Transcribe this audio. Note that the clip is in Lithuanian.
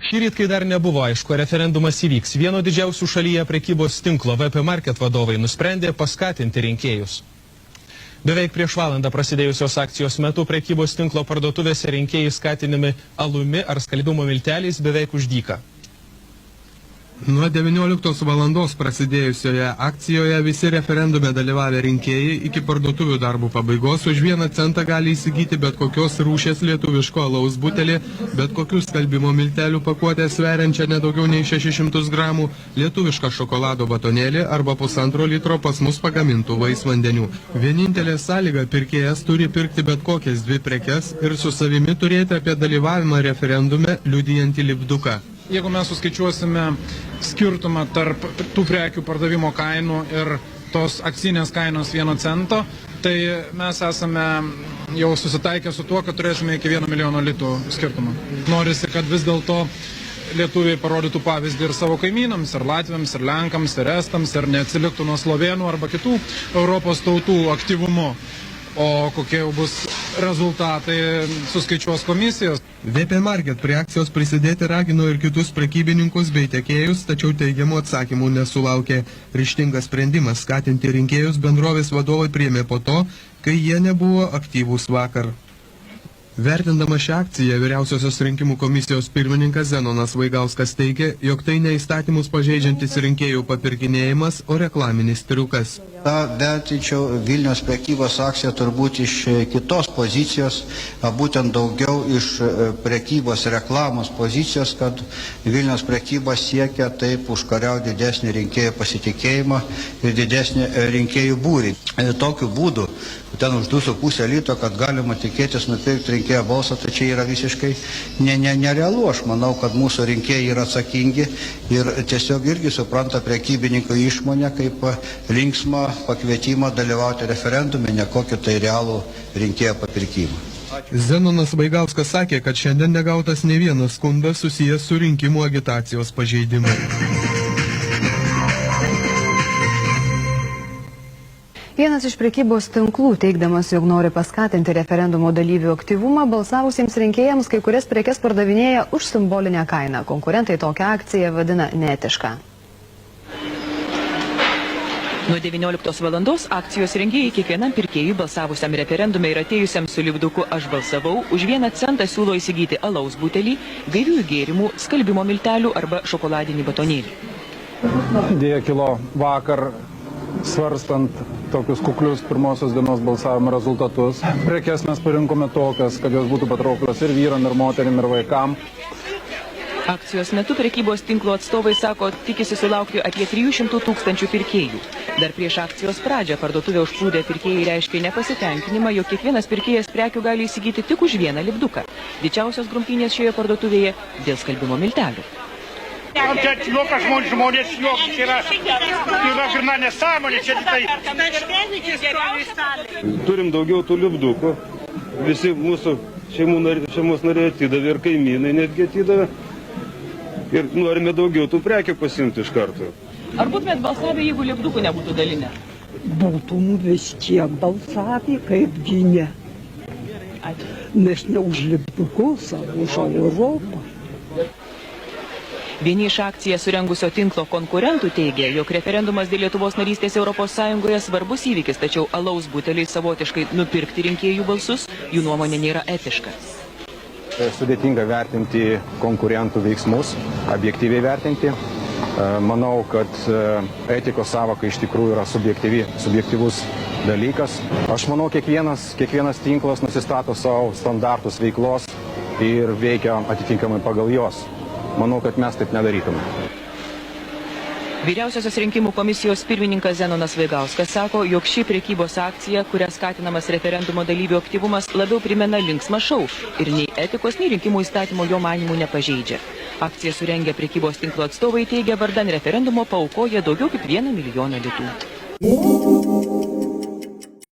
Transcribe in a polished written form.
Šįryt, kai dar nebuvo aišku, referendumas įvyks, vieno didžiausių šalyje prekybos tinklo VP Market vadovai nusprendė paskatinti rinkėjus. Beveik prieš valandą prasidėjusios akcijos metu prekybos tinklo parduotuvėse rinkėjai skatinami alumi ar skalbimo milteliais beveik už dyką. Nuo 19 valandos prasidėjusioje akcijoje visi referendume dalyvavę rinkėjai iki parduotuvių darbų pabaigos už 1 centą gali įsigyti bet kokios rūšies lietuviško alaus butelį, bet kokių skalbimo miltelių pakuotę sveriančią nedaugiau nei 600 gramų, lietuvišką šokolado batonėlį arba 1,5 litro pas mus pagamintų vaisvandenių. Vienintelė sąlyga pirkėjas turi pirkti bet kokias 2 prekes ir su savimi turėti apie dalyvavimą referendume liudijantį lipduką. Jeigu mes suskaičiuosime skirtumą tarp tų prekių pardavimo kainų ir tos akcinės kainos 1 cento, tai mes esame jau susitaikę su tuo, kad turėsime iki 1 milijono litų skirtumą. Norisi, kad vis dėlto lietuviai parodytų pavyzdį ir savo kaimynams, ir latviams, ir lenkams, ir estams, ir neatsiliktų nuo slovėnų arba kitų Europos tautų aktyvumu. O kokie jau bus rezultatai suskaičiuos komisijos. VP Market prie akcijos prisidėti ragino ir kitus prekybininkus bei tiekėjus, tačiau teigiamų atsakymų nesulaukė. Ryžtingas sprendimas skatinti rinkėjus bendrovės vadovai priėmė po to, kai jie nebuvo aktyvūs vakar. Vertindama šią akciją, Vyriausiosios rinkimų komisijos pirmininkas Zenonas Vaigauskas teigė, jog tai ne įstatymus pažeidžiantis rinkėjų papirkinėjimas, o reklaminis triukas. Vertinčiau Vilniaus prekybos akciją turbūt iš kitos pozicijos, būtent daugiau iš prekybos reklamos pozicijos, kad Vilniaus prekyba siekia taip užkariauti didesnį rinkėjų pasitikėjimą ir didesnį rinkėjų būrį. Tokiu būdu, ten už 2,5 litro, kad galima tikėtis nupirkti rinkėjo balsą, tai čia yra visiškai nerealu. Aš manau, kad mūsų rinkėjai yra atsakingi ir tiesiog irgi supranta prekybininkų išmonę kaip linksmą pakvietimą dalyvauti referendume, ne kokį tai realų rinkėjo papirkimą. Zenonas Vaigauskas sakė, kad šiandien negautas ne vienas skundas susijęs su rinkimų agitacijos pažeidimu. Vienas iš prekybos tinklų, teigdamas, jog nori paskatinti referendumo dalyvių aktyvumą, balsavusiems rinkėjams kai kurias prekes pardavinėja už simbolinę kainą. Konkurentai tokią akciją vadina neetišką. Nuo 19 valandos akcijos rengėjai kiekvienam pirkėjui balsavusiam referendume ir atėjusiam su lipduku "Aš balsavau" už 1 centą siūlo įsigyti alaus butelį, gaiviųjų gėrimų, skalbimo miltelių arba šokoladinį batonėlį. Idėja kilo vakar, svarstant tokius kuklius pirmosios dienos balsavimo rezultatus. Prekes mes parinkome tokias, kad jos būtų patrauklios ir vyram, ir moterim, ir vaikam. Akcijos metu prekybos tinklo atstovai sako, tikisi sulaukti apie 300 000 pirkėjų. Dar prieš akcijos pradžią parduotuvę užplūdę pirkėjai reiškia nepasitenkinimą, jog kiekvienas pirkėjas prekių gali įsigyti tik už 1 lipduką. Didžiausios grumtynės šioje parduotuvėje dėl skalbimo miltelių. Čia juokas žmonės juokas yra grina nesąmonė, čia tai. Turim daugiau tų lipdukų, visi mūsų šeimos nariai atidavė ir kaimynai netgi atidavė. Ir norime daugiau tų prekių pasimti iš karto. Ar būtumėt balsavę, jeigu lipdukų nebūtų dalinę? Būtum vis tiek balsavę, kaipgi ne. Nes ne už lipdukus, o už Europą. Vieni iš akciją surengusio tinklo konkurentų teigia, jog referendumas dėl Lietuvos narystės Europos Sąjungoje svarbus įvykis, tačiau alaus buteliai savotiškai nupirkti rinkėjų balsus, jų nuomonė nėra etiška. Sudėtinga vertinti konkurentų veiksmus, objektyviai vertinti. Manau, kad etikos sąvoka iš tikrųjų yra subjektyvus dalykas. Aš manau, kiekvienas tinklas nusistato savo standartus veiklos ir veikia atitinkamai pagal jos. Manau, kad mes taip nedarytume. Vyriausiosios rinkimų komisijos pirmininkas Zenonas Vaigauskas sako, jog ši prekybos akcija, kuria skatinamas referendumo dalyvių aktyvumas, labiau primena linksmą šou ir nei etikos, nei rinkimų įstatymo jo manymų nepažeidžia. Akciją surengę prekybos tinklo atstovai teigia, vardan referendumo paaukoja daugiau kaip 1 milijoną litų.